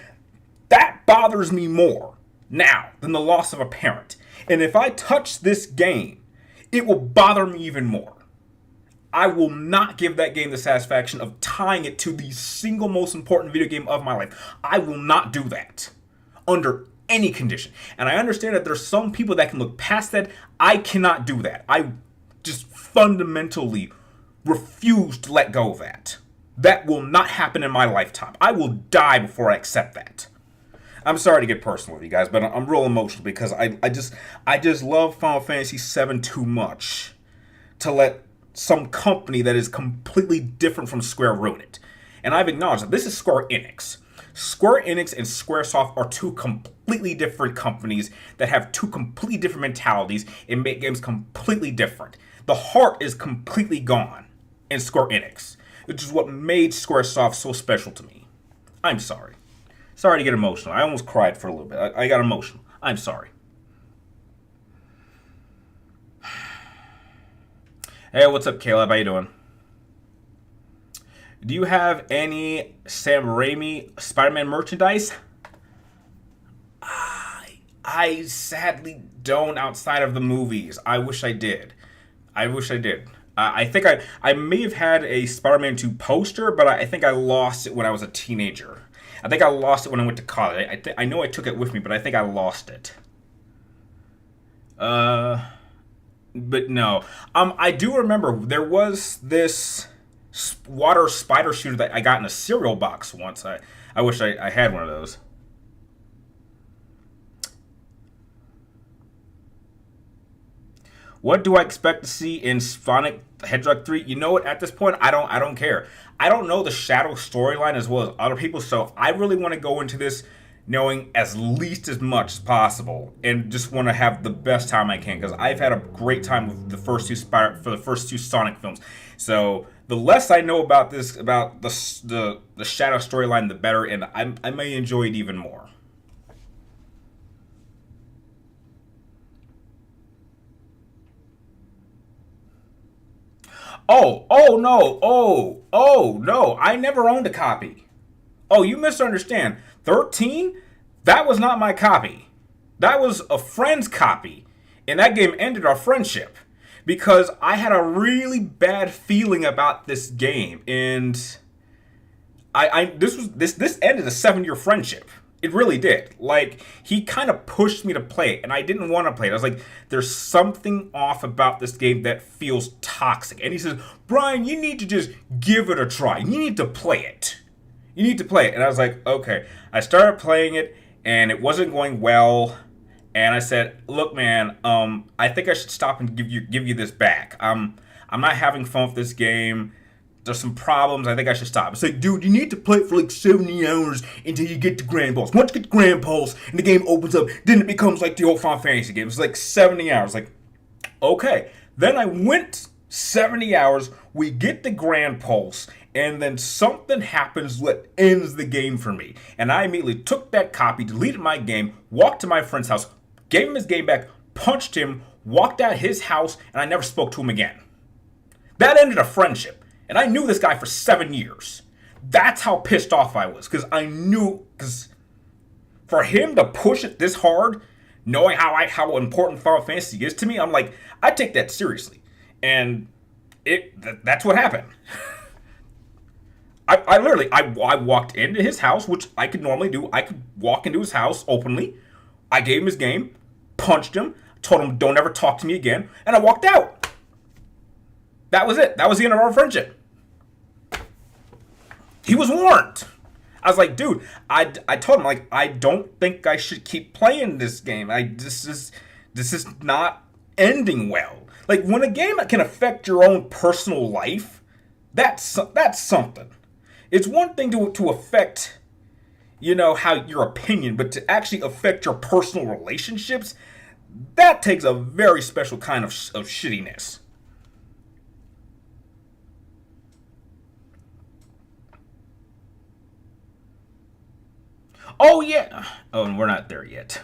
That bothers me more now than the loss of a parent. And if I touch this game, it will bother me even more. I will not give that game the satisfaction of tying it to the single most important video game of my life. I will not do that under any condition. And I understand that there's some people that can look past that. I cannot do that. I just fundamentally refuse to let go of that. That will not happen in my lifetime. I will die before I accept that. I'm sorry to get personal with you guys, but I'm real emotional because I just love Final Fantasy VII too much to let some company that is completely different from Square ruin it. And I've acknowledged that this is Square Enix. Square Enix and Squaresoft are two completely different companies that have two completely different mentalities and make games completely different. The heart is completely gone in Square Enix, which is what made Squaresoft so special to me. I'm sorry. Sorry to get emotional. I almost cried for a little bit. I got emotional. I'm sorry. Hey, what's up, Caleb? How you doing? Do you have any Sam Raimi Spider-Man merchandise? I sadly don't, outside of the movies. I wish I did. I think I may have had a Spider-Man 2 poster, but I think I lost it when I was a teenager. I think I lost it when I went to college. I know I took it with me, but I think I lost it. But no. I do remember there was this water spider shooter that I got in a cereal box once. I wish I had one of those. What do I expect to see in Sonic the Hedgehog 3? You know what? At this point, I don't care. I don't know the Shadow storyline as well as other people, so I really want to go into this knowing as least as much as possible and just want to have the best time I can, because I've had a great time with the first two Sonic films. So the less I know about this, about the Shadow storyline, the better, and I may enjoy it even more. Oh no, I never owned a copy. Oh, you misunderstand. 13? That was not my copy. That was a friend's copy. And that game ended our friendship because I had a really bad feeling about this game, and this ended a 7-year friendship. It really did. Like, he kind of pushed me to play it, and I didn't want to play it. I was like, there's something off about this game that feels toxic. And he says, Brian, you need to just give it a try. You need to play it. You need to play it. And I was like, okay. I started playing it, and it wasn't going well. And I said, look, man, I think I should stop and give you this back. I'm not having fun with this game. There's some problems. I think I should stop. It's like, dude, you need to play it for like 70 hours until you get to Grand Pulse. Once you get to Grand Pulse and the game opens up, then it becomes like the old Final Fantasy game. It's like 70 hours. Like, okay. Then I went 70 hours. We get to Grand Pulse, and then something happens that ends the game for me. And I immediately took that copy, deleted my game, walked to my friend's house, gave him his game back, punched him, walked out of his house, and I never spoke to him again. That ended a friendship. And I knew this guy for 7 years. That's how pissed off I was. Because for him to push it this hard, knowing how important Final Fantasy is to me, I'm like, I take that seriously. And that's what happened. I walked into his house, which I could normally do. I could walk into his house openly. I gave him his game, punched him, told him don't ever talk to me again, and I walked out. That was it. That was the end of our friendship. He was warned. I was like, dude, I told him, like, I don't think I should keep playing this game. This is not ending well. Like, when a game can affect your own personal life, that's something. It's one thing to affect, how your opinion, but to actually affect your personal relationships, that takes a very special kind of shittiness. Oh, yeah. Oh, and we're not there yet.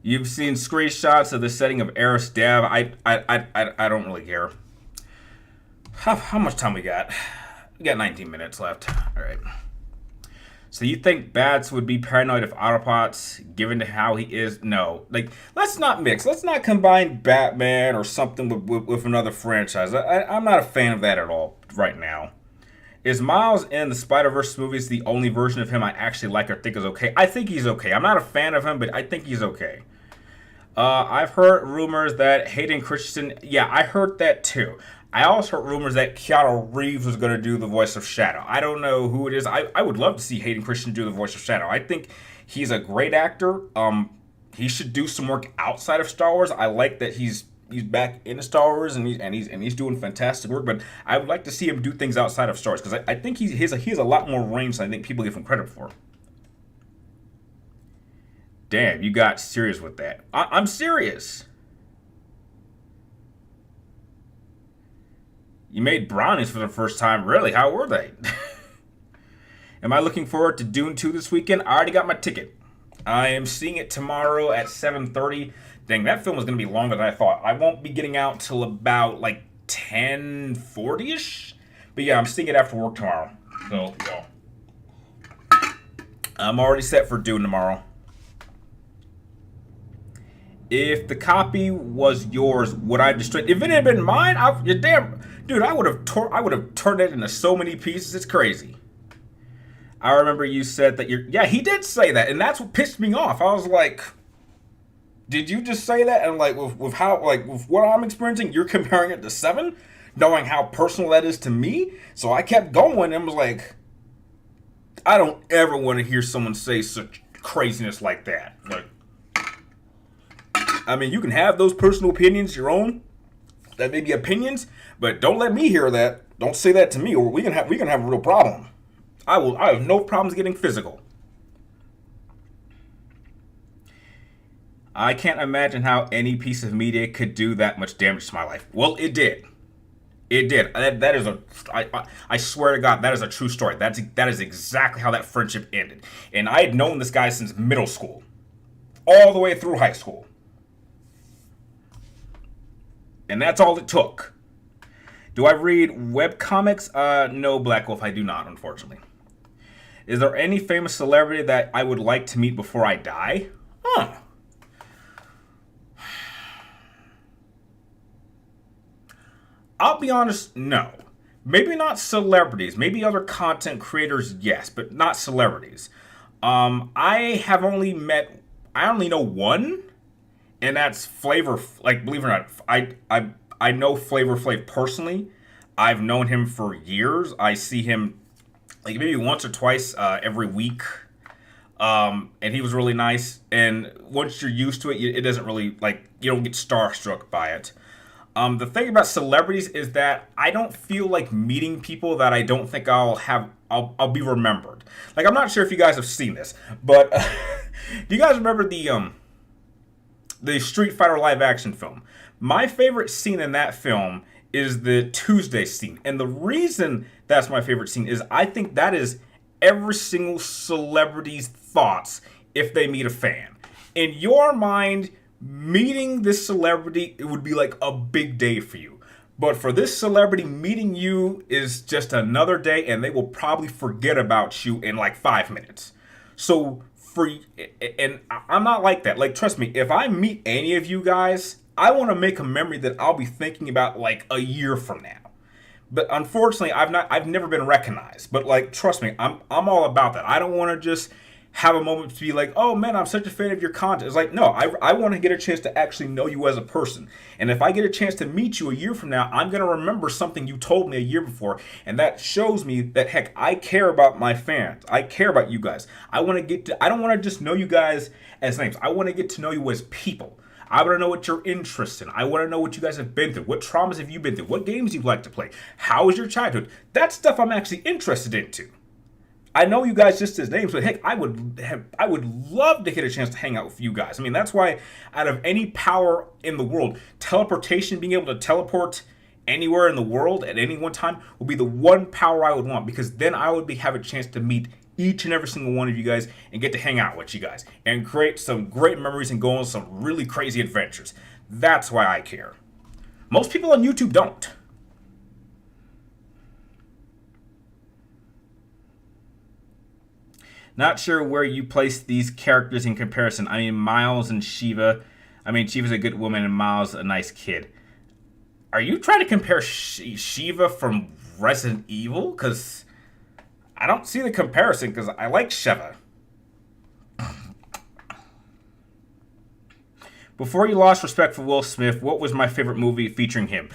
You've seen screenshots of the setting of Eris Dev. I don't really care. How much time we got? We got 19 minutes left. All right. So you think Bats would be paranoid of Autobots, given to how he is? No. Like, let's not mix. Let's not combine Batman or something with another franchise. I'm not a fan of that at all right now. Is Miles in the Spider-Verse movies the only version of him I actually like or think is okay? I think he's okay. I'm not a fan of him, but I think he's okay. I've heard rumors that Hayden Christensen... Yeah, I heard that too. I also heard rumors that Keanu Reeves was going to do the voice of Shadow. I don't know who it is. I would love to see Hayden Christensen do the voice of Shadow. I think he's a great actor. He should do some work outside of Star Wars. I like that he's back into Star Wars and he's doing fantastic work. But I would like to see him do things outside of Star Wars because I think he has a lot more range than I think people give him credit for. Damn, you got serious with that. I'm serious. You made brownies for the first time. Really? How were they? Am I looking forward to Dune 2 this weekend? I already got my ticket. I am seeing it tomorrow at 7:30. Dang, that film was going to be longer than I thought. I won't be getting out till about like 10:40ish. But yeah, I'm seeing it after work tomorrow. So, yeah. I'm already set for Dune tomorrow. If the copy was yours, would I destroy it? If it had been mine, dude, I would have turned it into so many pieces. It's crazy. I remember you said that yeah, he did say that, and that's what pissed me off. I was like, did you just say that? And like with what I'm experiencing, you're comparing it to 7, knowing how personal that is to me. So I kept going and was like, I don't ever want to hear someone say such craziness like that. Like, I mean, you can have those personal opinions, your own. That may be opinions, but don't let me hear that. Don't say that to me, or we can have a real problem. I have no problems getting physical. I can't imagine how any piece of media could do that much damage to my life. Well, it did. It did. That is I swear to God, that is a true story. That is exactly how that friendship ended. And I had known this guy since middle school, all the way through high school. And that's all it took. Do I read webcomics? No, Black Wolf, I do not, unfortunately. Is there any famous celebrity that I would like to meet before I die? Huh. I'll be honest, no. Maybe not celebrities. Maybe other content creators, yes, but not celebrities. I only know one, and that's Flavor. Like, believe it or not, I know Flavor Flav personally. I've known him for years. I see him like maybe once or twice every week. And he was really nice. And once you're used to it, it doesn't really, like, you don't get starstruck by it. The thing about celebrities is that I don't feel like meeting people that I don't think I'll be remembered. Like, I'm not sure if you guys have seen this, but do you guys remember the Street Fighter live action film? My favorite scene in that film is the Tuesday scene. And the reason that's my favorite scene is I think that is every single celebrity's thoughts if they meet a fan. In your mind, meeting this celebrity, it would be like a big day for you. But for this celebrity, meeting you is just another day, and they will probably forget about you in like 5 minutes. So and I'm not like that. Like, trust me, if I meet any of you guys, I want to make a memory that I'll be thinking about like a year from now. But unfortunately, I've never been recognized. But like, trust me, I'm all about that. I don't want to just have a moment to be like, oh man, I'm such a fan of your content. It's like, no, I want to get a chance to actually know you as a person. And if I get a chance to meet you a year from now, I'm going to remember something you told me a year before. And that shows me that, heck, I care about my fans. I care about you guys. I don't want to just know you guys as names. I want to get to know you as people. I want to know what you're interested in. I want to know what you guys have been through. What traumas have you been through? What games you like to play? How was your childhood? That's stuff I'm actually interested into. I know you guys just as names, but heck, I would love to get a chance to hang out with you guys. I mean, that's why out of any power in the world, teleportation, being able to teleport anywhere in the world at any one time would be the one power I would want, because then I would have a chance to meet each and every single one of you guys and get to hang out with you guys and create some great memories and go on some really crazy adventures. That's why I care. Most people on YouTube don't. Not sure where you place these characters in comparison. I mean, Miles and Shiva. I mean, Shiva's a good woman and Miles a nice kid. Are you trying to compare Shiva from Resident Evil? Because I don't see the comparison, because I like Shiva. Before you lost respect for Will Smith, what was my favorite movie featuring him?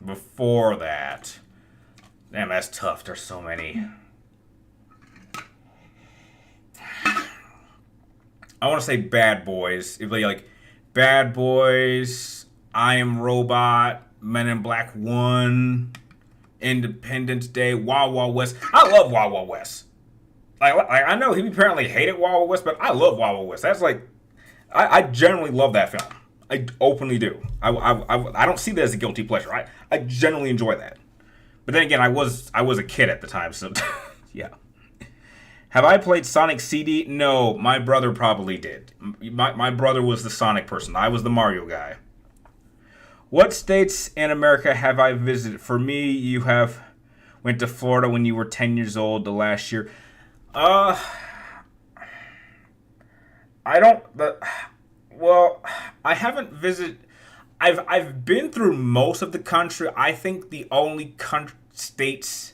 Before that. Damn, that's tough. There's so many. I want to say Bad Boys. If they like Bad Boys, I Am Robot, Men in Black 1, Independence Day, Wild Wild West. I love Wild Wild West. I know he apparently hated Wild Wild West, but I love Wild Wild West. That's like, I generally love that film. I openly do. I don't see that as a guilty pleasure. I generally enjoy that. But then again, I was a kid at the time, so yeah. Have I played Sonic CD? No, my brother probably did. My brother was the Sonic person. I was the Mario guy. What states in America have I visited? For me, you have went to Florida when you were 10 years old the last year. I don't. Well, I haven't visited. I've been through most of the country. I think the only states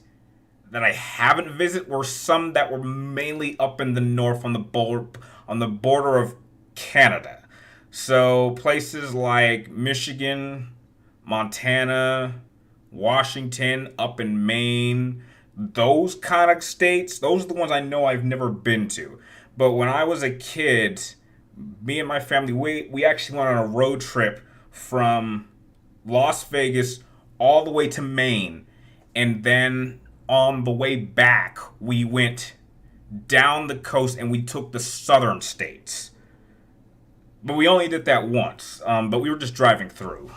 that I haven't visited were some that were mainly up in the north on the border of Canada. So places like Michigan, Montana, Washington, up in Maine, those kind of states, those are the ones I know I've never been to. But when I was a kid, me and my family, we actually went on a road trip from Las Vegas all the way to Maine. And then on the way back, we went down the coast and we took the southern states. But we only did that once. But we were just driving through.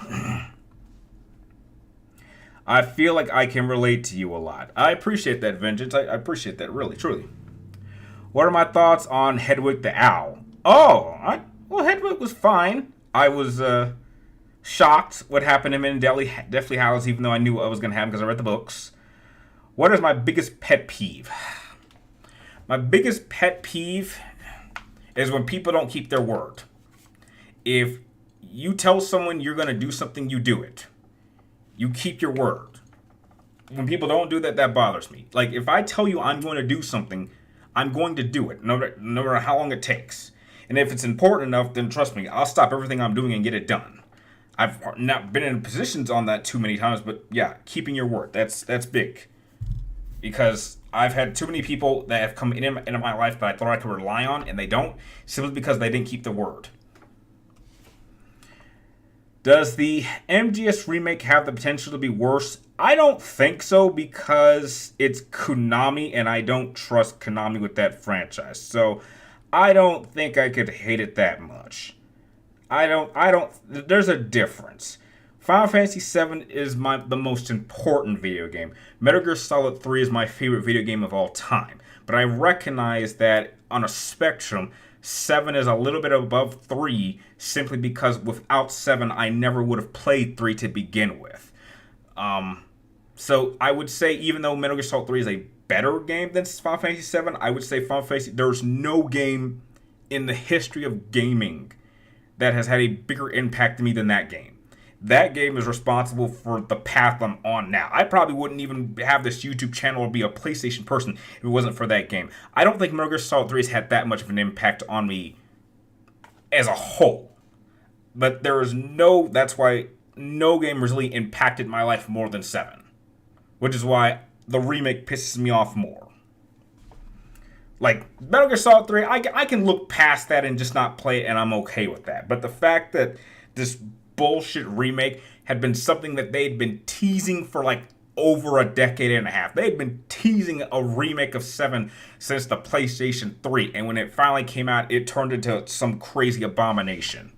I feel like I can relate to you a lot. I appreciate that, Vengeance. I appreciate that, really, truly. What are my thoughts on Hedwig the Owl? Well, Hedwig was fine. I was shocked what happened to him in Deathly Hallows, even though I knew what was going to happen because I read the books. What is my biggest pet peeve? My biggest pet peeve is when people don't keep their word. If you tell someone you're going to do something, you do it. You keep your word. When people don't do that, that bothers me. Like, if I tell you I'm going to do something, I'm going to do it, no matter how long it takes. And if it's important enough, then trust me, I'll stop everything I'm doing and get it done. I've not been in positions on that too many times, but yeah, keeping your word, that's big. Because I've had too many people that have come into my life that I thought I could rely on, and they don't, simply because they didn't keep their word. Does the MGS remake have the potential to be worse? I don't think so, because it's Konami, and I don't trust Konami with that franchise. So I don't think I could hate it that much. There's a difference. Final Fantasy VII is the most important video game. Metal Gear Solid 3 is my favorite video game of all time. But I recognize that on a spectrum, 7 is a little bit above 3, simply because without 7, I never would have played 3 to begin with. So I would say, even though Metal Gear Solid 3 is a better game than Final Fantasy VII, I would say Final Fantasy, there's no game in the history of gaming that has had a bigger impact to me than that game. That game is responsible for the path I'm on now. I probably wouldn't even have this YouTube channel or be a PlayStation person if it wasn't for that game. I don't think Metal Gear Solid 3 has had that much of an impact on me as a whole. But that's why no game really impacted my life more than 7. Which is why the remake pisses me off more. Like, Metal Gear Solid 3, I can look past that and just not play it, and I'm okay with that. But the fact that this bullshit remake had been something that they'd been teasing for like over a decade and a half. They'd been teasing a remake of 7 since the PlayStation 3, and when it finally came out, it turned into some crazy abomination.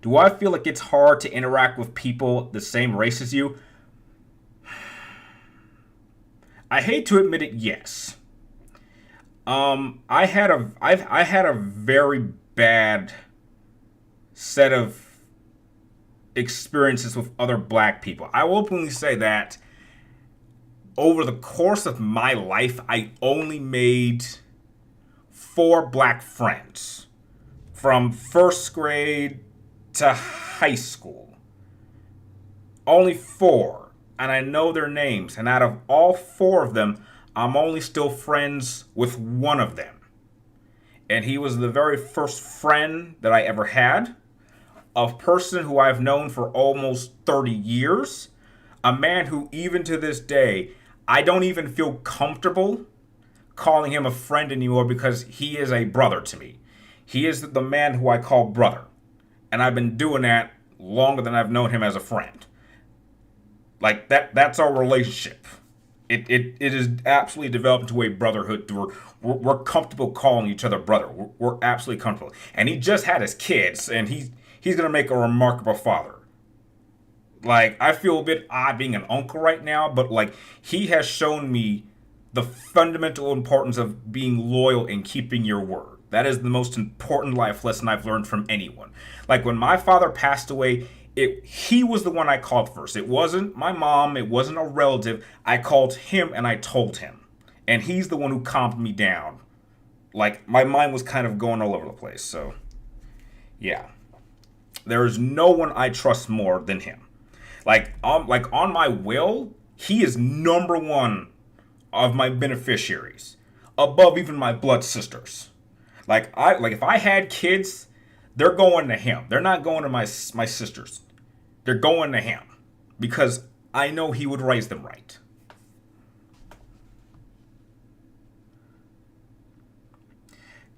Do I feel like it's hard to interact with people the same race as you? I hate to admit it, yes. I had a very bad set of experiences with other black people. I will openly say that over the course of my life, I only made 4 black friends from first grade to high school. Only 4. And I know their names. And out of all 4 of them, I'm only still friends with one of them. And he was the very first friend that I ever had. A person who I've known for almost 30 years. A man who, even to this day, I don't even feel comfortable calling him a friend anymore because he is a brother to me. He is the man who I call brother. And I've been doing that longer than I've known him as a friend. Like, that's our relationship. It is absolutely developed into a brotherhood. We're comfortable calling each other brother. We're absolutely comfortable. And he just had his kids, and he's going to make a remarkable father. Like, I feel a bit odd being an uncle right now, but, like, he has shown me the fundamental importance of being loyal and keeping your word. That is the most important life lesson I've learned from anyone. Like, when my father passed away, he was the one I called first. It wasn't my mom. It wasn't a relative. I called him and I told him. And he's the one who calmed me down. Like, my mind was kind of going all over the place. So, yeah. There is no one I trust more than him. Like on my will, he is number 1 of my beneficiaries. Above even my blood sisters. Like if I had kids, they're going to him. They're not going to my sisters. They're going to him because I know he would raise them right.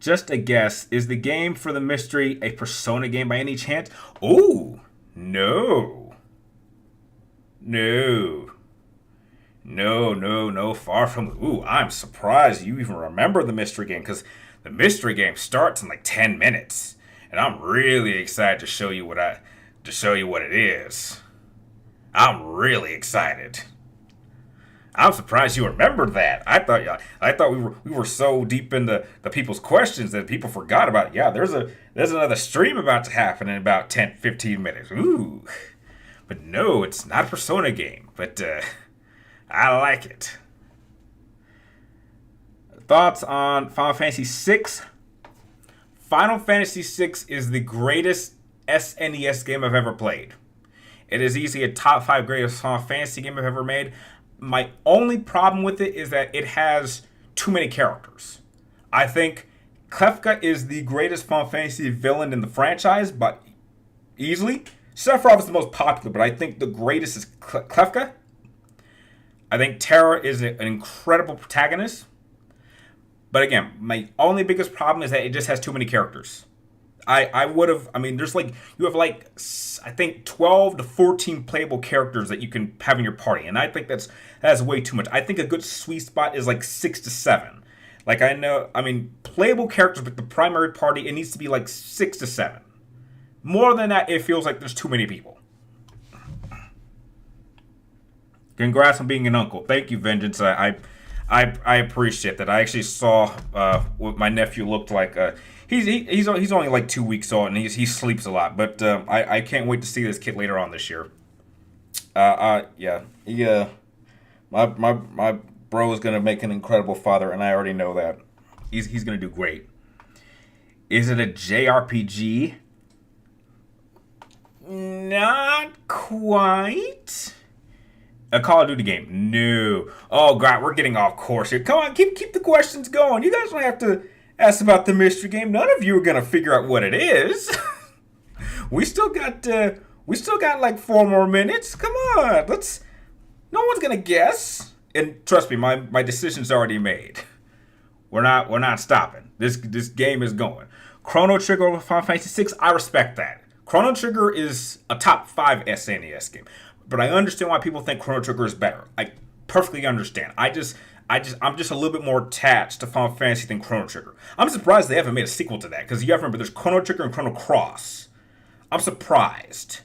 Just a guess. Is the game for the mystery a Persona game by any chance? Ooh, no. No. No. Far from. Ooh, I'm surprised you even remember the mystery game because the mystery game starts in like 10 minutes. And I'm really excited to show you what it is. I'm really excited. I'm surprised you remembered that. I thought we were so deep into the people's questions that people forgot about it. Yeah, there's another stream about to happen in about 10, 15 minutes. Ooh. But no, it's not a Persona game. But I like it. Thoughts on Final Fantasy VI? Final Fantasy VI is the greatest SNES game I've ever played. It is easily a top 5 greatest Final Fantasy game I've ever made. My only problem with it is that it has too many characters. I think Kefka is the greatest Final Fantasy villain in the franchise, but easily. Sephiroth is the most popular, but I think the greatest is Kefka. I think Terra is an incredible protagonist. But again, my only biggest problem is that it just has too many characters. There's you have I think 12 to 14 playable characters that you can have in your party. And I think that's way too much. I think a good sweet spot is like 6 to 7. Playable characters with the primary party, it needs to be like 6 to 7. More than that, it feels like there's too many people. Congrats on being an uncle. Thank you, Vengeance. I appreciate that. I actually saw what my nephew looked like. He's only like 2 weeks old and he sleeps a lot. But I can't wait to see this kid later on this year. My bro is gonna make an incredible father, and I already know that. He's gonna do great. Is it a JRPG? Not quite. A Call of Duty game? No. Oh god, we're getting off course here. Come on, keep the questions going. You guys don't have to ask about the mystery game. None of you are gonna figure out what it is. we still got like 4 more minutes. Come on, let's. No one's gonna guess. And trust me, my decision's already made. We're not stopping. This game is going. Chrono Trigger over Final Fantasy VI. I respect that. Chrono Trigger is a top 5 SNES game, but I understand why people think Chrono Trigger is better. I perfectly understand. I'm just a little bit more attached to Final Fantasy than Chrono Trigger. I'm surprised they haven't made a sequel to that because you have to remember there's Chrono Trigger and Chrono Cross. I'm surprised.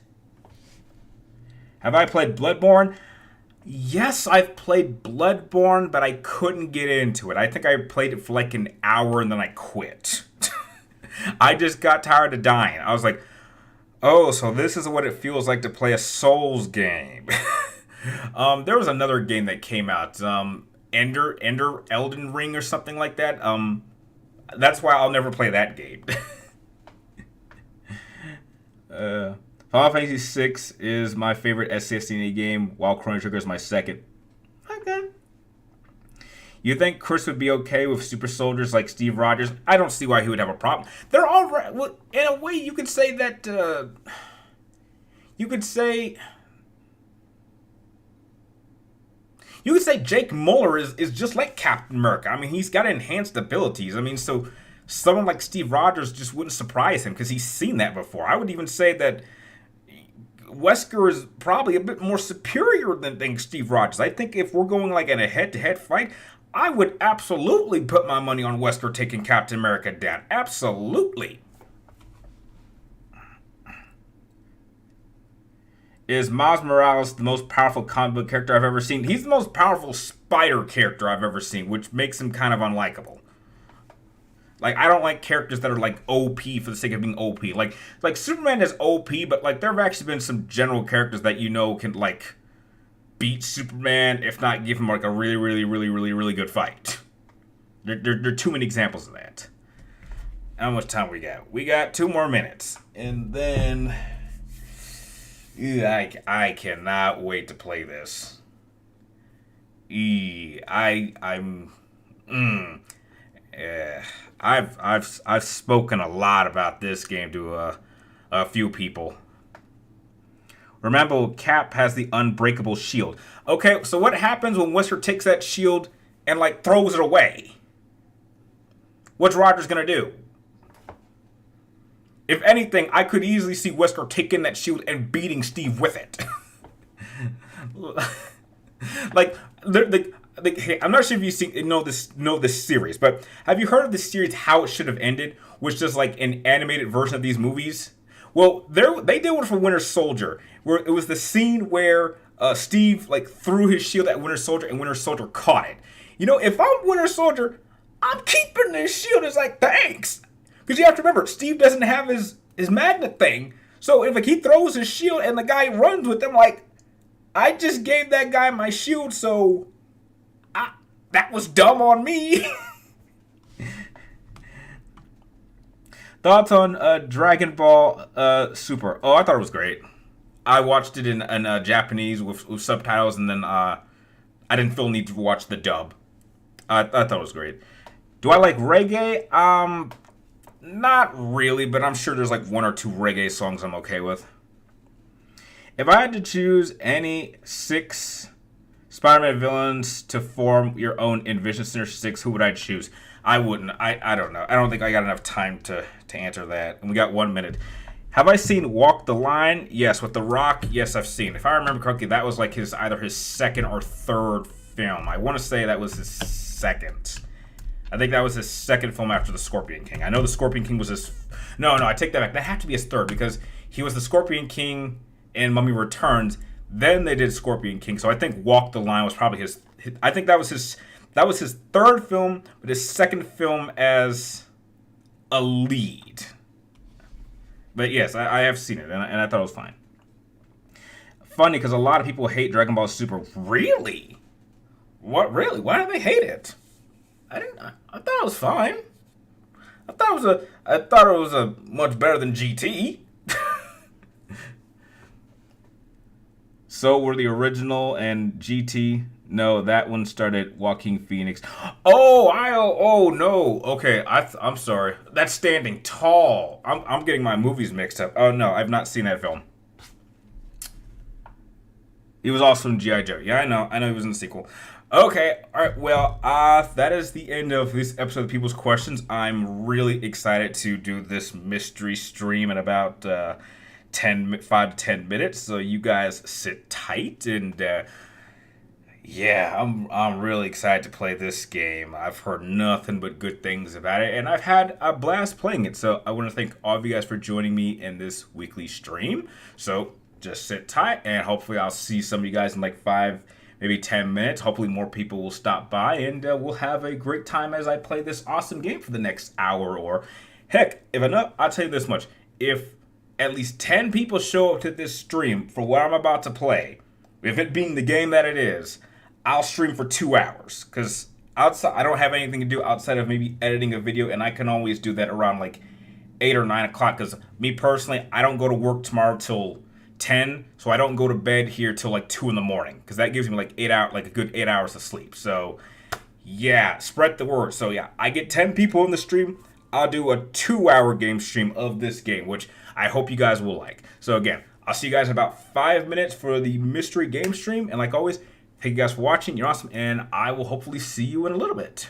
Have I played Bloodborne? Yes, I've played Bloodborne, but I couldn't get into it. I think I played it for like an hour and then I quit. I just got tired of dying. I was like, oh, so this is what it feels like to play a Souls game. There was another game that came out, Elden Ring or something like that. That's why I'll never play that game. Final Fantasy VI is my favorite SCSD game, while Chrono Trigger is my second. Okay. You think Chris would be okay with super soldiers like Steve Rogers? I don't see why he would have a problem. They're all right. Well, in a way, you could say that. You could say Jake Muller is just like Captain America. I mean, he's got enhanced abilities. I mean, so someone like Steve Rogers just wouldn't surprise him because he's seen that before. I would even say that Wesker is probably a bit more superior than Steve Rogers. I think if we're going like in a head-to-head fight, I would absolutely put my money on Wesker taking Captain America down. Absolutely. Is Miles Morales the most powerful comic book character I've ever seen? He's the most powerful spider character I've ever seen, which makes him kind of unlikable. Like, I don't like characters that are like OP for the sake of being OP. Like Superman is OP, but like there have actually been some general characters that you know can like beat Superman, if not give him like a really, really, really, really, really good fight. There are too many examples of that. How much time we got? We got 2 more minutes, and then I cannot wait to play this. I've spoken a lot about this game to a few people. Remember, Cap has the unbreakable shield. Okay, so what happens when Wesker takes that shield and like throws it away? What's Rogers gonna do? If anything, I could easily see Wesker taking that shield and beating Steve with it. Hey, I'm not sure if you know this series, but have you heard of this series? How it should have ended, which is like an animated version of these movies. Well, they did one for Winter Soldier, where it was the scene where Steve like threw his shield at Winter Soldier and Winter Soldier caught it. You know, if I'm Winter Soldier, I'm keeping this shield. It's like, thanks. Because you have to remember, Steve doesn't have his magnet thing. So if like he throws his shield and the guy runs with him, like, I just gave that guy my shield, so that was dumb on me. Thoughts on Dragon Ball Super? Oh, I thought it was great. I watched it in Japanese with subtitles, and then I didn't feel the need to watch the dub. I thought it was great. Do I like reggae? Not really, but I'm sure there's like 1 or 2 reggae songs I'm okay with. If I had to choose any 6 Spider-Man villains to form your own Envision Center 6, who would I choose? I wouldn't. I don't know. I don't think I got enough time to answer that. And we got 1 minute. Have I seen Walk the Line? Yes. With The Rock? Yes, I've seen. If I remember correctly, that was like either his second or third film. I want to say that was his second. I think that was his second film after The Scorpion King. I know The Scorpion King was his... No, I take that back. That had to be his third because he was The Scorpion King in Mummy Returns. Then they did Scorpion King. So I think Walk the Line was probably his... I think that was his third film, but his second film as a lead. But yes, I have seen it, and I thought it was fine. Funny, because a lot of people hate Dragon Ball Super. Really? What? Really? Why do they hate it? I didn't. I thought it was fine. I thought it was a much better than GT. So were the original and GT. No, that one started Walking Phoenix. Oh no. Okay, I'm sorry. That's Standing Tall. I'm getting my movies mixed up. Oh no, I've not seen that film. He was also in GI Joe. Yeah, I know. I know he was in the sequel. Okay, all right. Well, that is the end of this episode of People's Questions. I'm really excited to do this mystery stream in about 5 to 10 minutes. So you guys sit tight and. Yeah, I'm really excited to play this game. I've heard nothing but good things about it, and I've had a blast playing it. So I want to thank all of you guys for joining me in this weekly stream. So just sit tight, and hopefully I'll see some of you guys in like 5, maybe 10 minutes. Hopefully more people will stop by, and we'll have a great time as I play this awesome game for the next hour. Or heck, if enough, I'll tell you this much: if at least 10 people show up to this stream for what I'm about to play, if it being the game that it is, I'll stream for 2 hours because outside I don't have anything to do outside of maybe editing a video, and I can always do that around like 8 or 9 o'clock. Because me personally, I don't go to work tomorrow till 10, so I don't go to bed here till like 2 in the morning because that gives me like 8 hours, like a good 8 hours of sleep. So yeah, spread the word. So yeah, I get 10 people in the stream. I'll do a 2 hour game stream of this game, which I hope you guys will like. So again, I'll see you guys in about 5 minutes for the mystery game stream, and like always. Thank you guys for watching. You're awesome. And I will hopefully see you in a little bit.